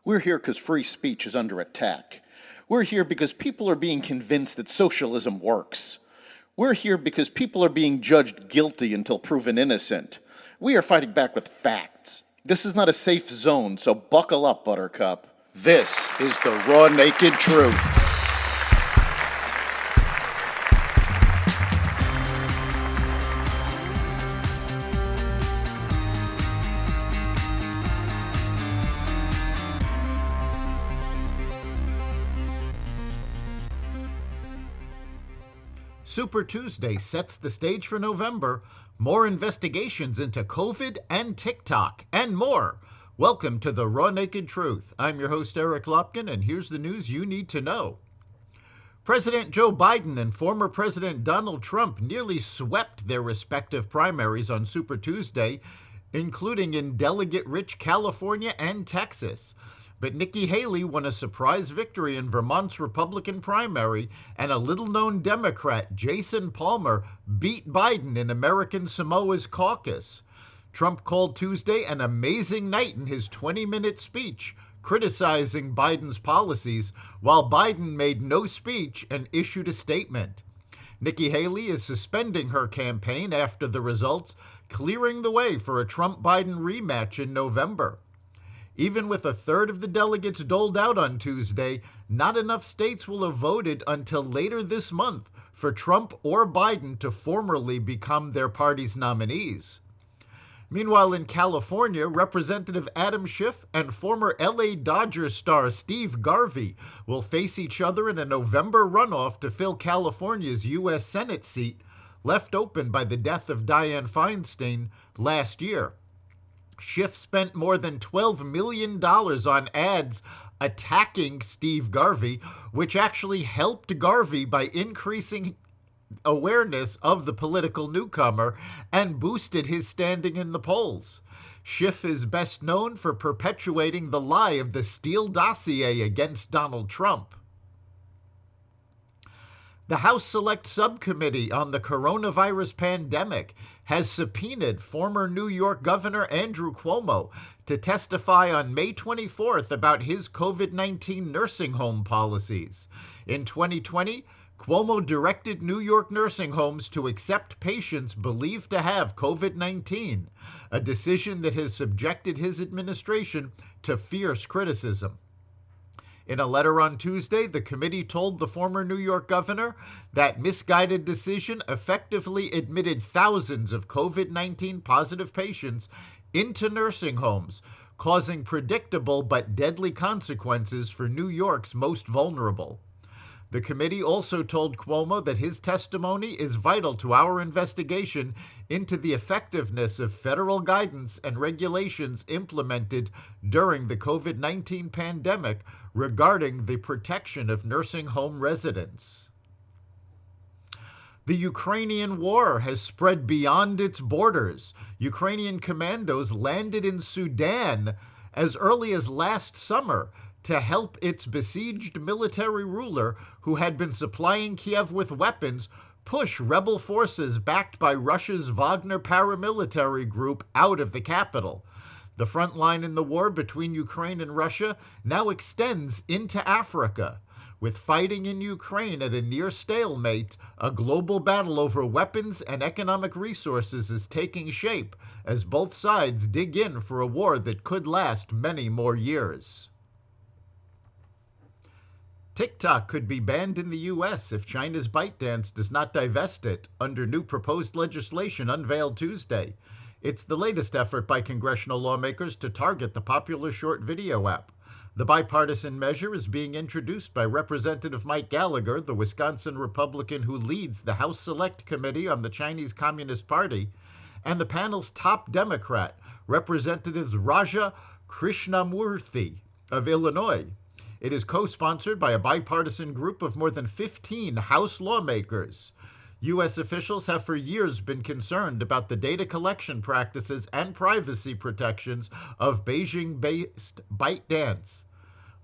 We're here because free speech is under attack. We're here because people are being convinced that socialism works. We're here because people are being judged guilty until proven innocent. We are fighting back with facts. This is not a safe zone, so buckle up, Buttercup. This is the raw, naked truth. Super Tuesday sets the stage for November. More investigations into COVID and TikTok, and more. Welcome to the Raw Naked Truth. I'm your host, Eric Lopkin, and here's the news you need to know. President Joe Biden and former President Donald Trump nearly swept their respective primaries on Super Tuesday, including in delegate-rich California and Texas. But Nikki Haley won a surprise victory in Vermont's Republican primary, and a little-known Democrat, Jason Palmer, beat Biden in American Samoa's caucus. Trump called Tuesday an amazing night in his 20-minute speech, criticizing Biden's policies, while Biden made no speech and issued a statement. Nikki Haley is suspending her campaign after the results, clearing the way for a Trump-Biden rematch in November. Even with a third of the delegates doled out on Tuesday, not enough states will have voted until later this month for Trump or Biden to formally become their party's nominees. Meanwhile, in California, Representative Adam Schiff and former LA Dodgers star Steve Garvey will face each other in a November runoff to fill California's U.S. Senate seat, left open by the death of Dianne Feinstein last year. Schiff spent more than $12 million on ads attacking Steve Garvey, which actually helped Garvey by increasing awareness of the political newcomer and boosted his standing in the polls. Schiff is best known for perpetuating the lie of the Steele dossier against Donald Trump. The House Select Subcommittee on the Coronavirus Pandemic has subpoenaed former New York Governor Andrew Cuomo to testify on May 24th about his COVID-19 nursing home policies. In 2020, Cuomo directed New York nursing homes to accept patients believed to have COVID-19, a decision that has subjected his administration to fierce criticism. In a letter on Tuesday, the committee told the former New York governor that misguided decision effectively admitted thousands of COVID-19 positive patients into nursing homes, causing predictable but deadly consequences for New York's most vulnerable. The committee also told Cuomo that his testimony is vital to our investigation into the effectiveness of federal guidance and regulations implemented during the COVID-19 pandemic regarding the protection of nursing home residents. The Ukrainian war has spread beyond its borders. Ukrainian commandos landed in Sudan as early as last summer to help its besieged military ruler, who had been supplying Kiev with weapons, push rebel forces backed by Russia's Wagner paramilitary group out of the capital. The front line in the war between Ukraine and Russia now extends into Africa. With fighting in Ukraine at a near stalemate, a global battle over weapons and economic resources is taking shape as both sides dig in for a war that could last many more years. TikTok could be banned in the U.S. if China's ByteDance does not divest it under new proposed legislation unveiled Tuesday. It's the latest effort by congressional lawmakers to target the popular short video app. The bipartisan measure is being introduced by Representative Mike Gallagher, the Wisconsin Republican who leads the House Select Committee on the Chinese Communist Party, and the panel's top Democrat, Representatives Raja Krishnamurthy of Illinois. It is co-sponsored by a bipartisan group of more than 15 House lawmakers. U.S. officials have for years been concerned about the data collection practices and privacy protections of Beijing-based ByteDance.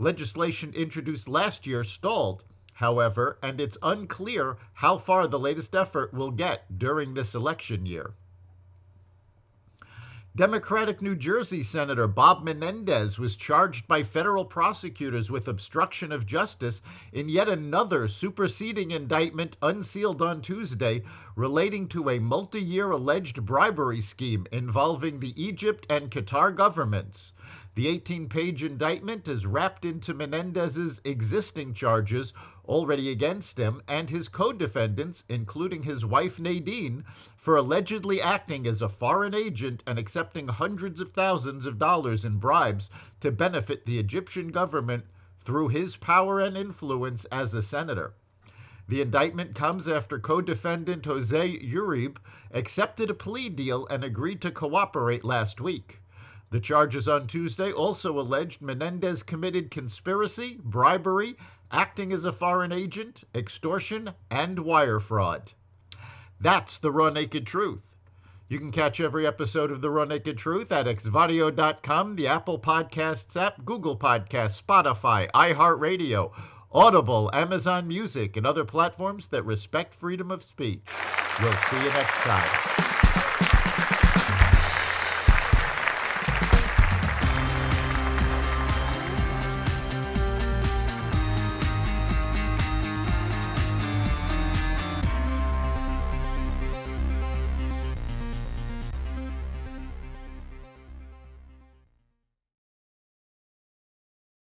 Legislation introduced last year stalled, however, and it's unclear how far the latest effort will get during this election year. Democratic New Jersey Senator Bob Menendez was charged by federal prosecutors with obstruction of justice in yet another superseding indictment unsealed on Tuesday relating to a multi-year alleged bribery scheme involving the Egypt and Qatar governments. The 18-page indictment is wrapped into Menendez's existing charges already against him and his co-defendants, including his wife Nadine, for allegedly acting as a foreign agent and accepting hundreds of thousands of dollars in bribes to benefit the Egyptian government through his power and influence as a senator. The indictment comes after co-defendant Jose Uribe accepted a plea deal and agreed to cooperate last week. The charges on Tuesday also alleged Menendez committed conspiracy, bribery, acting as a foreign agent, extortion, and wire fraud. That's the Raw Naked Truth. You can catch every episode of the Raw Naked Truth at xvadio.com, the Apple Podcasts app, Google Podcasts, Spotify, iHeartRadio, Audible, Amazon Music, and other platforms that respect freedom of speech. We'll see you next time.